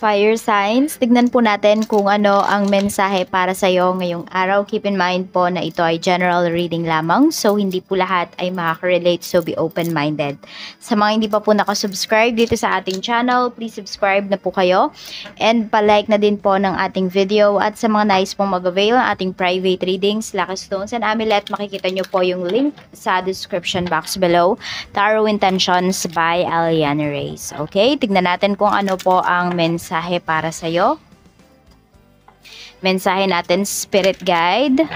Fire signs, tignan po natin kung ano ang mensahe para sa iyo ngayong araw. Keep in mind po na ito ay general reading lamang, so hindi po lahat ay makaka-relate, so be open-minded. Sa mga hindi pa po nakasubscribe dito sa ating channel, please subscribe na po kayo and palike na din po ng ating video. At sa mga nais pong mag-avail ng ating private readings, Lucky Stones and Amulet, makikita nyo po yung link sa description box below. Tarot Intentions by Aliana Reyes. Okay, tignan natin kung ano po ang mensahe para sa iyo. Mensahe natin, Spirit Guide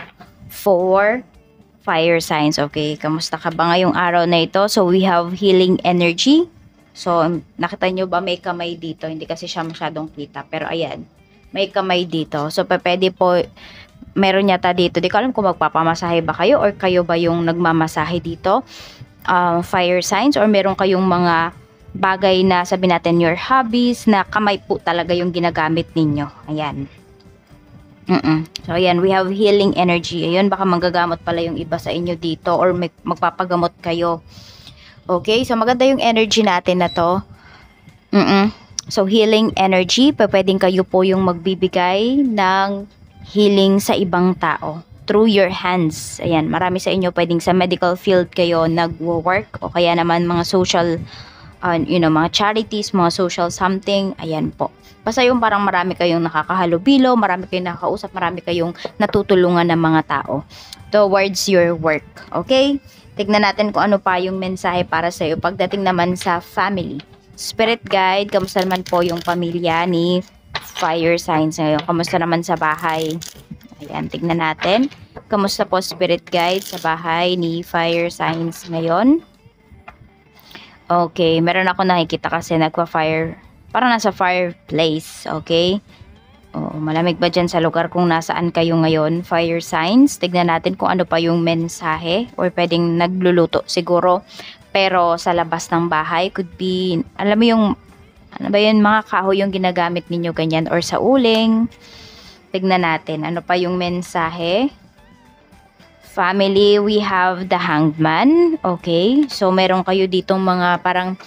for fire signs. Okay, kamusta ka ba ngayong araw na ito? So we have healing energy. So nakita nyo ba may kamay dito? Hindi kasi siya masyadong kita, pero ayan, may kamay dito. So pwede po, meron yata dito. Di ko alam kung magpapamasahe ba kayo or kayo ba yung nagmamasahe dito. Fire signs, or meron kayong mga bagay na sabi natin your hobbies na kamay po talaga yung ginagamit ninyo. Ayan. So ayan, we have healing energy. Ayun, baka manggagamot pala yung iba sa inyo dito or magpapagamot kayo. Okay, so maganda yung energy natin na to. So healing energy, pwedeng kayo po yung magbibigay ng healing sa ibang tao through your hands. Ayan, marami sa inyo pwedeng sa medical field kayo nagwo-work o kaya naman mga social mga charities, mga social something, ayan po. Basta yung parang marami kayong nakakahalubilo, marami kayong nakakausap, marami kayong natutulungan ng mga tao towards your work. Okay? Tignan natin kung ano pa yung mensahe para sa iyo pagdating naman sa family. Spirit Guide, kamusta naman po yung pamilya ni Fire Signs ngayon? Kamusta naman sa bahay? Ayan, tignan natin. Kamusta po Spirit Guide sa bahay ni Fire Signs ngayon? Okay, meron ako nakikita kasi nagpa-fire, parang nasa fireplace, okay? Malamig ba dyan sa lugar kung nasaan kayo ngayon, fire signs? Tignan natin kung ano pa yung mensahe, or pwedeng nagluluto siguro, pero sa labas ng bahay, could be, alam mo yung, ano ba yun, mga kahoy yung ginagamit ninyo ganyan, or sa uling. Tignan natin, ano pa yung mensahe? Family, we have the Hanged Man. Okay, so meron kayo ditong mga parang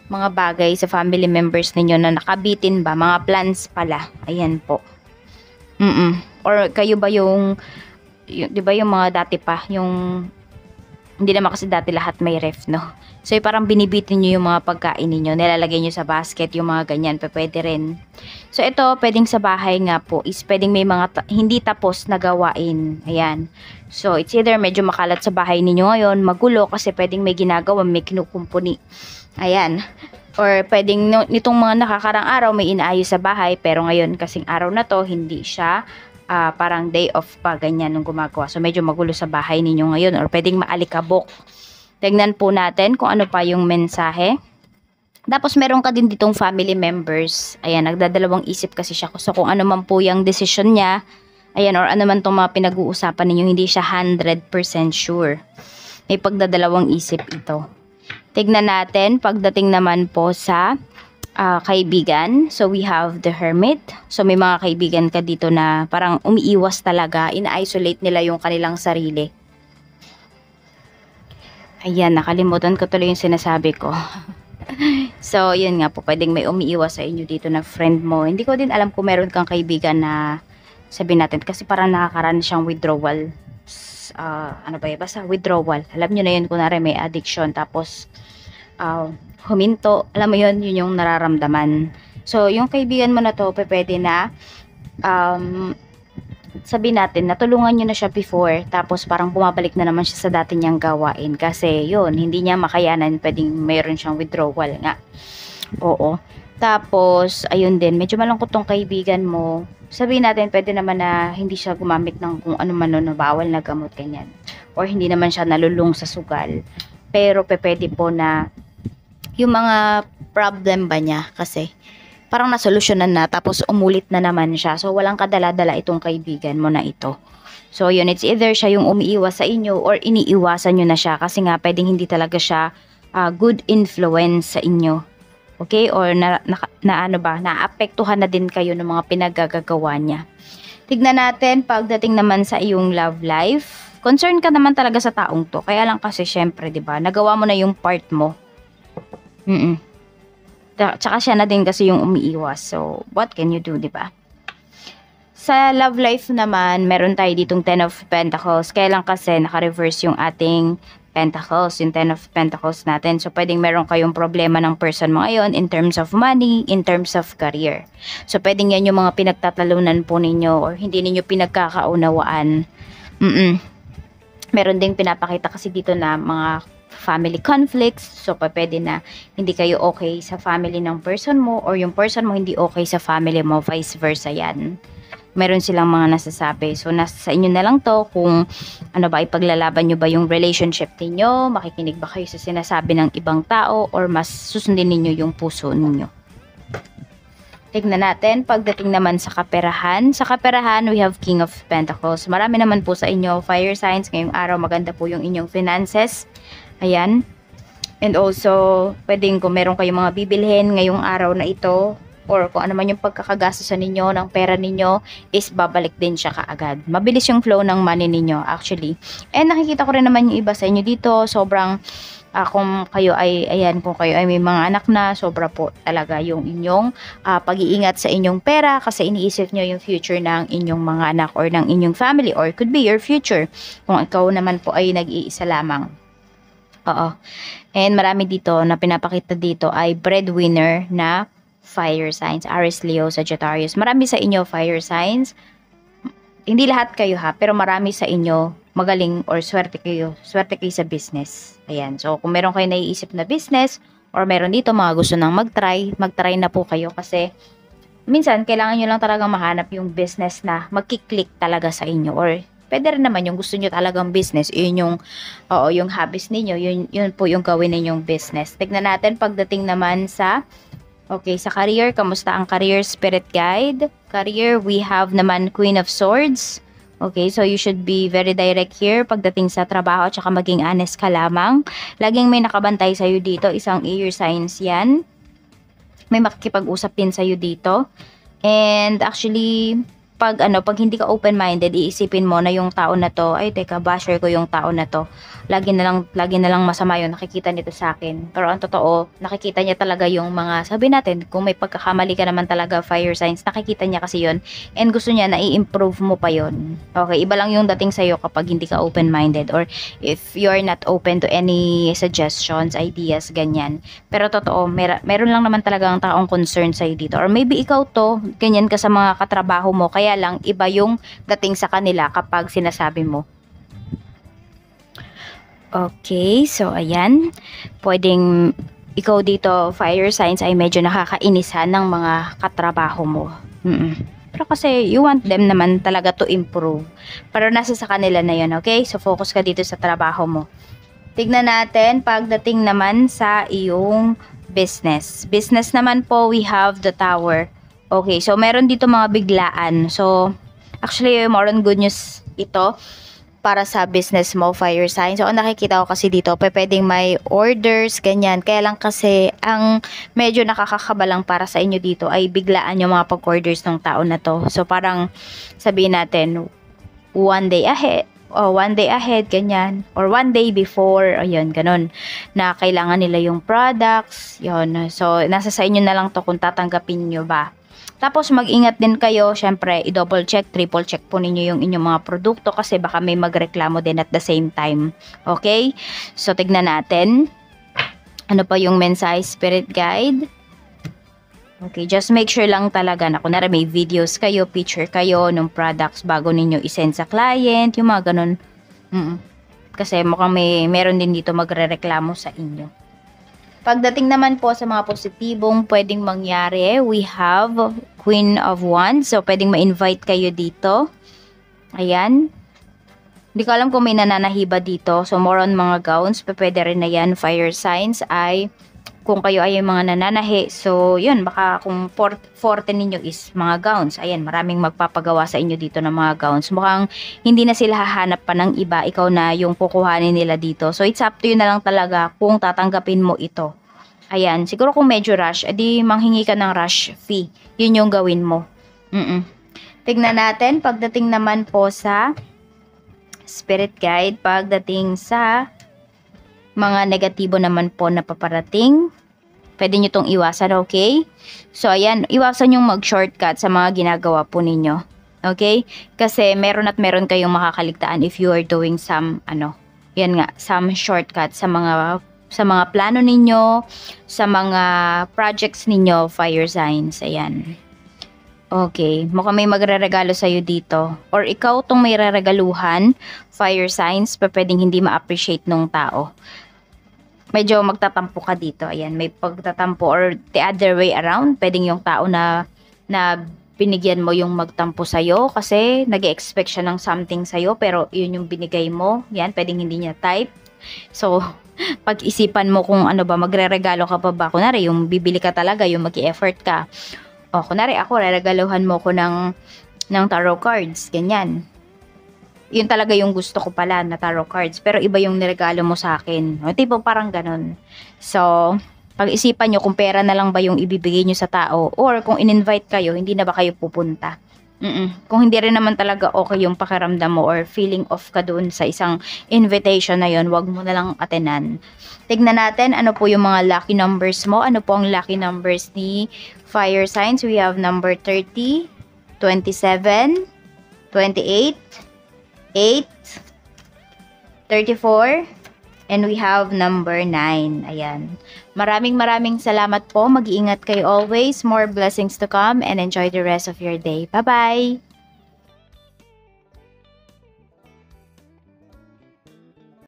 mga bagay sa family members ninyo na nakabitin ba, mga plans pala. Ayan po. Or kayo ba yung 'di ba yung mga dati pa, yung hindi naman kasi dati lahat may ref, no? So parang binibitin nyo yung mga pagkain ninyo, nilalagay nyo sa basket, yung mga ganyan, pwede rin. So ito, pwedeng sa bahay nga po, is pwedeng may mga hindi tapos na gawain. Ayan. So it's either medyo makalat sa bahay ninyo ngayon, magulo kasi pwedeng may ginagawa, may kinukumpuni. Ayan. Or pwedeng nitong mga nakakarang araw may inaayos sa bahay, pero ngayon kasing araw na to, hindi siya parang day off pa, ganyan nung gumagawa. So medyo magulo sa bahay ninyo ngayon, or pwedeng maalikabok. Tignan po natin kung ano pa yung mensahe. Tapos meron ka din ditong family members. Ayan, nagdadalawang isip kasi siya. So kung ano man po yung decision niya, ayan, or ano man itong mga pinag-uusapan ninyo, hindi siya 100% sure. May pagdadalawang isip ito. Tignan natin pagdating naman po sa kaibigan. So we have the Hermit. So may mga kaibigan ka dito na parang umiiwas talaga, ina-isolate nila yung kanilang sarili. Ayan, nakalimutan ko tuloy yung sinasabi ko. So yun nga po, pwedeng may umiiwas sa inyo dito na friend mo. Hindi ko din alam kung meron kang kaibigan na sabihin natin, kasi parang nakakaranas siyang withdrawal. Ano ba yun? Basta withdrawal. Alam nyo na yun, kunwari may addiction, tapos huminto, alam mo yun, yun yung nararamdaman. So yung kaibigan mo na to, pwede na sabihin natin, natulungan nyo na siya before, tapos parang bumabalik na naman siya sa dati niyang gawain, kasi yun, hindi niya makayanan, pwedeng mayroon siyang withdrawal nga. Oo. Tapos ayun din, medyo malungkot tong kaibigan mo. Sabihin natin, pwede naman na hindi siya gumamit ng kung ano man na bawal na gamot, ganyan, or hindi naman siya nalulung sa sugal, pero pwede po na yung mga problem ba niya, kasi parang nasolusyonan na, tapos umulit na naman siya. So walang kadala-dala itong kaibigan mo na ito. So yun, it's either siya yung umiiwas sa inyo or iniiwasan nyo na siya, kasi nga pwedeng hindi talaga siya good influence sa inyo. Okay? Or naapektuhan na din kayo ng mga pinagagagawa niya. Tignan natin pagdating naman sa iyong love life. Concern ka naman talaga sa taong to. Kaya lang kasi syempre, 'di ba? Nagawa mo na yung part mo. Tsaka siya na din kasi yung umiiwas. So, what can you do, di ba? Sa love life naman, meron tayo ditong Ten of Pentacles. Kaya lang kasi naka-reverse yung ating Pentacles, yung Ten of Pentacles natin. So, pwedeng meron kayong problema ng person mo ngayon in terms of money, in terms of career. So, pwedeng yan yung mga pinagtatalunan po ninyo or hindi ninyo pinagkakaunawaan. Meron ding pinapakita kasi dito na mga family conflicts. So, pwede na hindi kayo okay sa family ng person mo or yung person mo hindi okay sa family mo, vice versa yan. Meron silang mga nasasabi. So, nasa sa inyo na lang to kung ano ba, ipaglalaban nyo ba yung relationship niyo, makikinig ba kayo sa sinasabi ng ibang tao, or mas susundin ninyo yung puso ninyo. Tignan natin, pagdating naman sa kaperahan. Sa kaperahan, we have King of Pentacles. Marami naman po sa inyo, fire signs. Ngayong araw, maganda po yung inyong finances. Ayan. And also, pwedeng kung meron kayong mga bibilhin ngayong araw na ito, or kung ano man yung pagkakagastusan ninyo ng pera ninyo, is babalik din siya kaagad. Mabilis yung flow ng money ninyo actually. And nakikita ko rin naman yung iba sa inyo dito, sobrang kung kayo ay, ayan, kung kayo ay may mga anak na, sobra po talaga yung inyong pag-iingat sa inyong pera kasi iniisip nyo yung future ng inyong mga anak or ng inyong family, or could be your future kung ikaw naman po ay nag-iisa lamang. Oo. And marami dito na pinapakita dito ay breadwinner na fire signs, Aries, Leo, Sagittarius. Marami sa inyo fire signs. Hindi lahat kayo ha, pero marami sa inyo magaling or swerte kayo. Swerte kayo sa business. Ayan. So, kung meron kayo naiisip na business or meron dito mga gusto nang mag-try na po kayo kasi minsan kailangan nyo lang talagang mahanap yung business na magkiklik talaga sa inyo, or pwede rin naman yung gusto nyo talagang business, yun yung, yung hobbies ninyo, yun po yung gawin ninyong business. Tignan natin pagdating naman sa sa career, kamusta ang career spirit guide? Career, we have naman Queen of Swords. Okay, so you should be very direct here pagdating sa trabaho at saka maging honest ka lamang. Laging may nakabantay sa'yo dito, isang air signs yan. May makikipag-usap din sa'yo dito. And actually, pag hindi ka open-minded, iisipin mo na yung tao na to, ay teka, basher ko yung tao na to. Lagi na lang masama yun, nakikita nito sa akin. Pero ang totoo, nakikita niya talaga yung mga, sabi natin, kung may pagkakamali ka naman talaga, fire signs, nakikita niya kasi yun. And gusto niya na i-improve mo pa yun. Okay, iba lang yung dating sa'yo kapag hindi ka open-minded, or if you're not open to any suggestions, ideas, ganyan. Pero totoo, meron lang naman talaga ang taong concern sa'yo dito. Or maybe ikaw to, ganyan ka sa mga katrabaho mo, kaya lang iba yung dating sa kanila kapag sinasabi mo. Okay, so ayan, pwedeng ikaw dito, fire signs, ay medyo nakakainisan ng mga katrabaho mo. Pero kasi you want them naman talaga to improve. Pero nasa sa kanila na yun, okay? So focus ka dito sa trabaho mo. Tignan natin pagdating naman sa iyong business. Business naman po, we have the Tower. Okay, so meron dito mga biglaan. So actually, more on good news ito para sa business mo, fire sign. So, ang nakikita ko kasi dito, pwedeng may orders, ganyan. Kaya lang kasi, ang medyo nakakakabalang para sa inyo dito ay biglaan yung mga pag-orders ng tao na to. So, parang sabihin natin, one day ahead, ganyan. Or one day before, ayun, ganun. Na kailangan nila yung products, yun. So, nasa sa inyo na lang to kung tatanggapin nyo ba. Tapos mag-ingat din kayo, syempre i-double check, triple check po ninyo yung inyong mga produkto kasi baka may magreklamo din at the same time. Okay? So tignan natin. Ano pa yung mensahe spirit guide? Okay, just make sure lang talaga na kunwari may videos kayo, picture kayo ng products bago ninyo isend sa client, yung mga ganun. Kasi mukhang meron din dito magrereklamo sa inyo. Pagdating naman po sa mga positibong pwedeng mangyari, we have Queen of Wands. So, pwedeng ma-invite kayo dito. Ayan. Hindi ko alam kung may nananahiba dito. So, more on mga gowns. Pwede rin na yan. Fire signs ay kung kayo ay mga nananahi. So, yun. Baka kung forte ninyo is mga gowns. Ayan, maraming magpapagawa sa inyo dito ng mga gowns. Mukhang hindi na sila hahanap pa ng iba. Ikaw na yung kukuhanin nila dito. So, it's up to you na lang talaga kung tatanggapin mo ito. Ayan, siguro kung medyo rush, edi manghingi ka ng rush fee. Yun yung gawin mo. Tignan natin, pagdating naman po sa spirit guide, pagdating sa mga negatibo naman po na paparating. Pwede nyo tong iwasan, okay? So, ayan, iwasan yung mag-shortcut sa mga ginagawa po ninyo. Okay? Kasi meron at meron kayong makakaligtaan if you are doing some, yan nga, some shortcut sa mga plano ninyo, sa mga projects ninyo, fire signs. Ayan. Okay, mukhang may magre-regalo sa'yo dito. Or ikaw tong may reregaluhan, fire signs, pa pwedeng hindi ma-appreciate nung tao. Medyo magtatampo ka dito. Ayan, may pagtatampo or the other way around. Pwedeng yung tao na binigyan mo yung magtampo sa'yo kasi nag-expect siya ng something sa'yo pero yun yung binigay mo. Yan, pwedeng hindi niya type. So, pag-isipan mo kung ano ba, magre-regalo ka pa ba? Kunwari, yung bibili ka talaga, yung mag-i-effort ka. O, kunwari ako, reregaluhan mo ko ng tarot cards. Ganyan. Yun talaga yung gusto ko pala na tarot cards. Pero iba yung niregalo mo sa akin. O, tipo parang ganun. So, pag-isipan nyo kung pera na lang ba yung ibibigay nyo sa tao. Or kung in-invite kayo, hindi na ba kayo pupunta. Kung hindi rin naman talaga okay yung pakiramdam mo or feeling off ka doon sa isang invitation na yun, wag mo na lang atenan. Tignan natin ano po yung mga lucky numbers mo. Ano po ang lucky numbers ni fire signs? We have number 30, 27, 28, 8, 34, and we have number 9. Ayan. Maraming salamat po. Mag-iingat kayo always. More blessings to come and enjoy the rest of your day. Bye-bye!